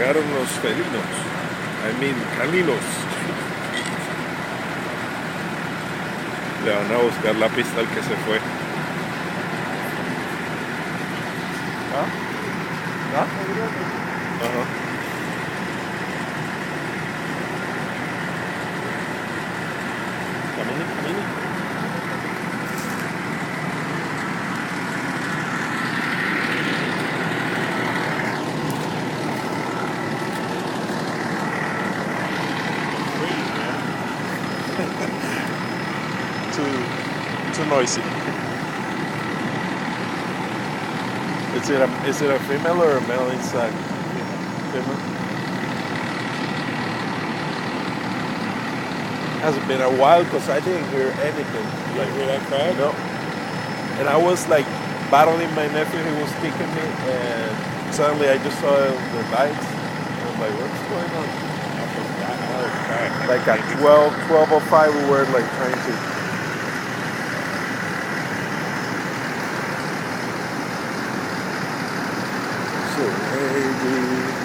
Llegaron los felinos. Caninos. Le van a buscar la pista al que se fue. ¿Ah? ¿Ah? Ajá. Camine. Too noisy. Is it a female or a male inside? Female. Hasn't been a while because I didn't hear anything. Like, hear that crack? No. And I was like battling my nephew. He was kicking me, and suddenly I just saw the lights. And I'm like, what's going on? Like at 12:05, we were like trying to. So, hey,